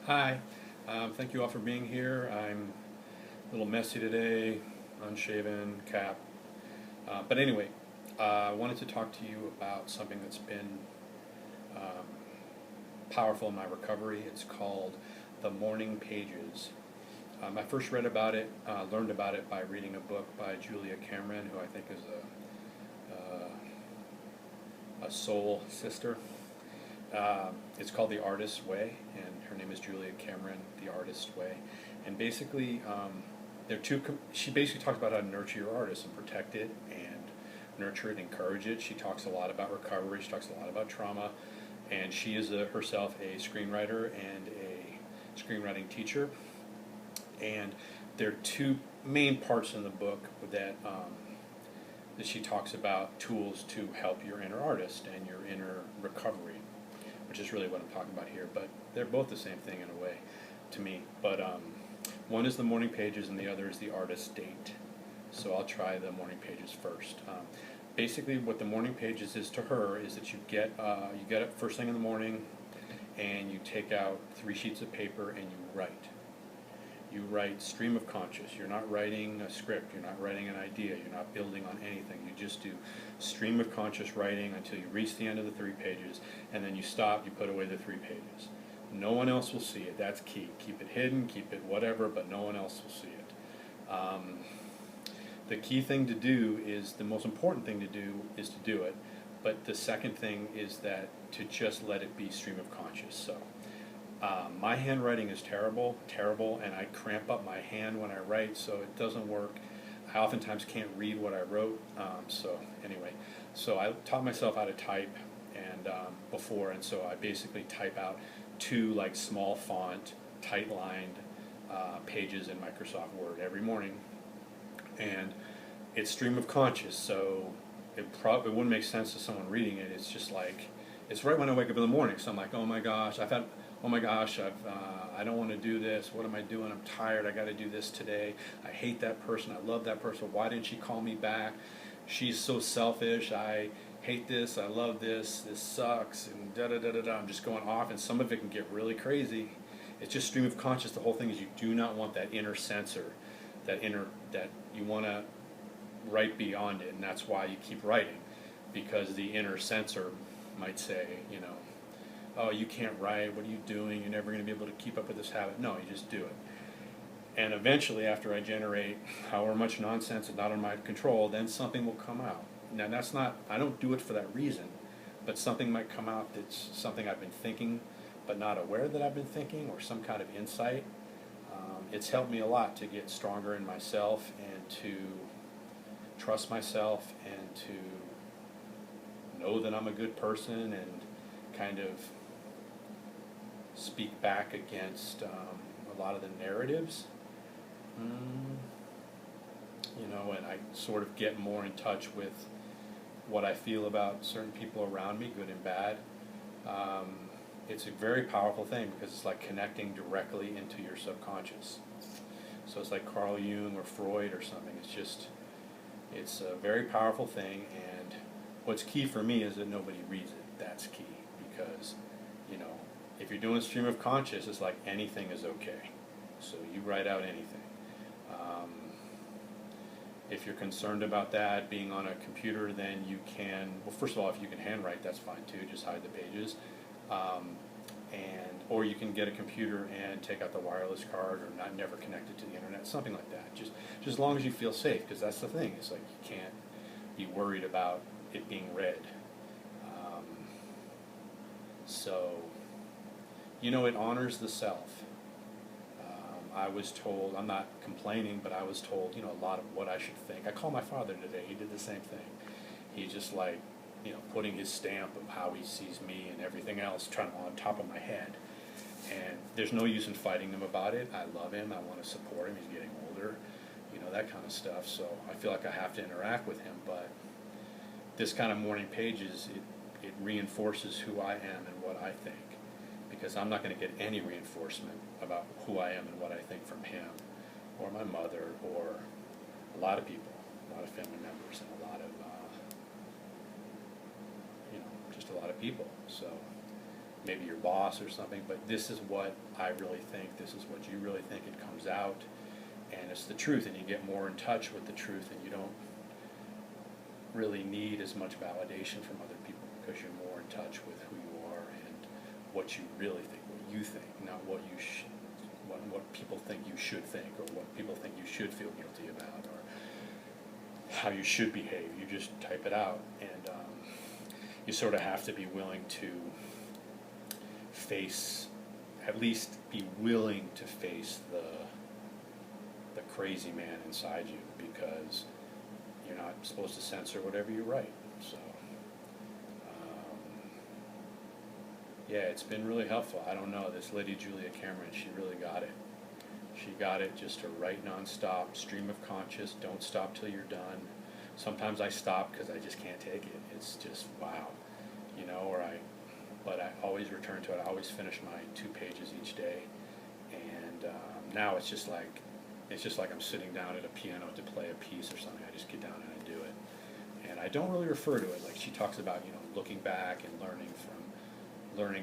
Hi, thank you all for being here. I'm a little messy today, unshaven, cap. But anyway, I wanted to talk to you about something that's been um, powerful in my recovery. It's called the morning pages. I first read about it, learned about it by reading a book by Julia Cameron, who I think is a soul sister. It's called The Artist's Way, and her name is Julia Cameron, The Artist's Way. And basically, she basically talks about how to nurture your artist and protect it and nurture it, encourage it. She talks a lot about recovery, she talks a lot about trauma, and she is herself a screenwriter and a screenwriting teacher. And there are two main parts in the book that she talks about tools to help your inner artist and your inner recovery, which is really what I'm talking about here. But they're both the same thing in a way to me. But one is the morning pages and the other is the artist date. So I'll try the morning pages first. Basically, what the morning pages is to her is that you get up first thing in the morning, and you take out 3 sheets of paper and you write. You write stream of conscious. You're not writing a script. You're not writing an idea. You're not building on anything. You just do stream of conscious writing until you reach the end of the 3 pages, and then you stop, you put away the 3 pages. No one else will see it. That's key. Keep it hidden, keep it whatever, but no one else will see it. The key thing to do is, the most important thing to do is to do it, but the second thing is that to just let it be stream of conscious. So my handwriting is terrible, and I cramp up my hand when I write, so it doesn't work. I oftentimes can't read what I wrote. So anyway, so I taught myself how to type and before, and so I basically type out 2 like small font, tight-lined pages in Microsoft Word every morning, and it's stream of conscious. So it wouldn't make sense to someone reading it. It's just like, it's right when I wake up in the morning. So I'm like, oh my gosh, I don't want to do this. What am I doing? I'm tired. I got to do this today. I hate that person. I love that person. Why didn't she call me back? She's so selfish. I hate this. I love this. This sucks. And da da da da da. I'm just going off, and some of it can get really crazy. It's just stream of conscious. The whole thing is you do not want that inner censor, that you want to write beyond it, and that's why you keep writing, because the inner censor might say, oh, you can't write, what are you doing, you're never going to be able to keep up with this habit. No, you just do it. And eventually, after I generate however much nonsense is not in my control, then something will come out. Now, I don't do it for that reason, but something might come out that's something I've been thinking, but not aware that I've been thinking, or some kind of insight. It's helped me a lot to get stronger in myself and to trust myself and to know that I'm a good person and kind of speak back against a lot of the narratives, and I sort of get more in touch with what I feel about certain people around me, good and bad. It's a very powerful thing because it's like connecting directly into your subconscious. So it's like Carl Jung or Freud or something. It's a very powerful thing, and what's key for me is that nobody reads it. That's key, because if you're doing stream of conscious, it's like anything is okay. So you write out anything. If you're concerned about that being on a computer, then you can, well, first of all, if you can handwrite, that's fine too, just hide the pages. Or you can get a computer and take out the wireless card, or never connect it to the internet, something like that. Just as long as you feel safe, because that's the thing. It's like you can't be worried about it being read. So, it honors the self. I was told, I'm not complaining, but I was told, a lot of what I should think. I called my father today. He did the same thing. He just like, putting his stamp of how he sees me and everything else on top of my head. And there's no use in fighting him about it. I love him. I want to support him. He's getting older, that kind of stuff. So I feel like I have to interact with him. But this kind of morning pages, it reinforces who I am and what I think. Because I'm not going to get any reinforcement about who I am and what I think from him, or my mother, or a lot of people, a lot of family members, and a lot of, just a lot of people. So maybe your boss or something, but this is what I really think, this is what you really think, it comes out, and it's the truth, and you get more in touch with the truth, and you don't really need as much validation from other people because you're more in touch with who you are and what you really think, what you think, not what you what people think you should think, or what people think you should feel guilty about, or how you should behave. You just type it out, and you sort of have to be willing to face, at least be willing to face the crazy man inside you, because you're not supposed to censor whatever you write. So yeah, it's been really helpful. I don't know, this lady Julia Cameron, she really got it. She got it, just to write nonstop, stream of conscious, don't stop till you're done. Sometimes I stop because I just can't take it. It's just, wow, you know, but I always return to it. I always finish my 2 pages each day, and now it's just like I'm sitting down at a piano to play a piece or something. I just get down and I do it, and I don't really refer to it. Like she talks about, you know, looking back and learning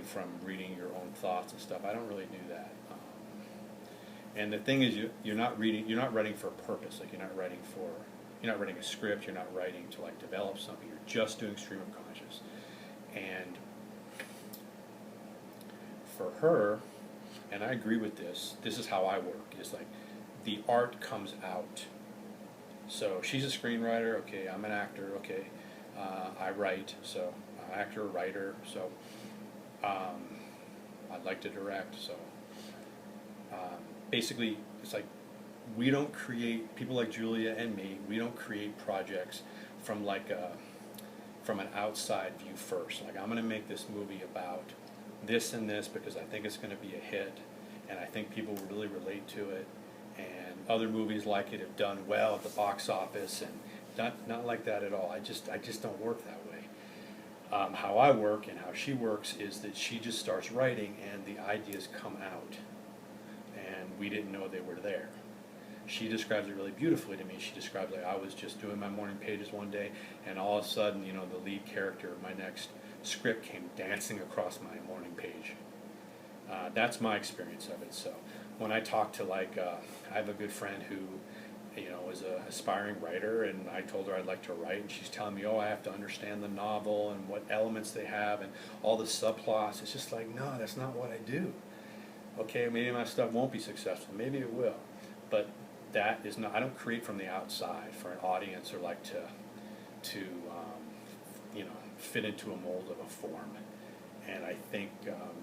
from reading your own thoughts and stuff. I don't really do that. And the thing is, you're not writing for a purpose. Like you're not writing a script. You're not writing to like develop something. You're just doing stream of conscious. And for her, and I agree with this. This is how I work. It's like the art comes out. So she's a screenwriter. Okay, I'm an actor. Okay, I write. So actor, writer. So I'd like to direct. So. Basically, it's like we don't create, people like Julia and me, we don't create projects from from an outside view first. Like, I'm going to make this movie about this and this because I think it's going to be a hit, and I think people will really relate to it, and other movies like it have done well at the box office, and not like that at all. I just don't work that way. How I work and how she works is that she just starts writing and the ideas come out. And we didn't know they were there. She describes it really beautifully to me. She describes, like, I was just doing my morning pages one day, and all of a sudden, you know, the lead character of my next script came dancing across my morning page. That's my experience of it. So when I talk to, like, I have a good friend who, you know, is an aspiring writer, and I told her I'd like to write, and she's telling me, oh, I have to understand the novel and what elements they have and all the subplots. It's just like, no, that's not what I do. Okay, maybe my stuff won't be successful, maybe it will, but that is not, I don't create from the outside for an audience, or like to you know, fit into a mold of a form. And I think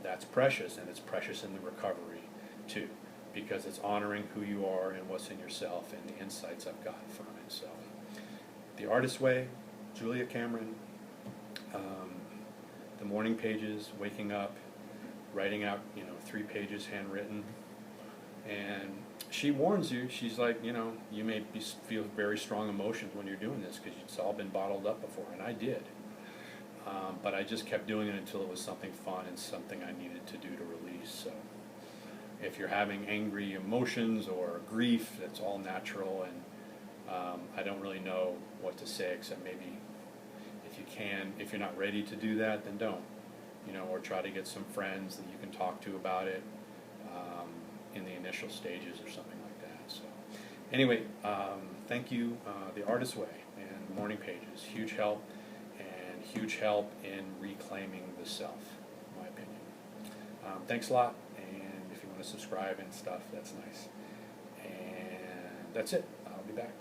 that's precious, and it's precious in the recovery too, because it's honoring who you are and what's in yourself and the insights I've gotten from it. So, The Artist's Way, Julia Cameron, the morning pages, waking up, writing out, you know, 3 pages handwritten, and she warns you. She's like, you know, you may feel very strong emotions when you're doing this because it's all been bottled up before, and I did. But I just kept doing it until it was something fun and something I needed to do to release. So if you're having angry emotions or grief, that's all natural, and I don't really know what to say except maybe if you're not ready to do that, then don't. You know, or try to get some friends that you can talk to about it in the initial stages or something like that. So anyway, thank you, The Artist's Way and Morning Pages. Huge help, and huge help in reclaiming the self, in my opinion. Thanks a lot, and if you want to subscribe and stuff, that's nice. And that's it. I'll be back.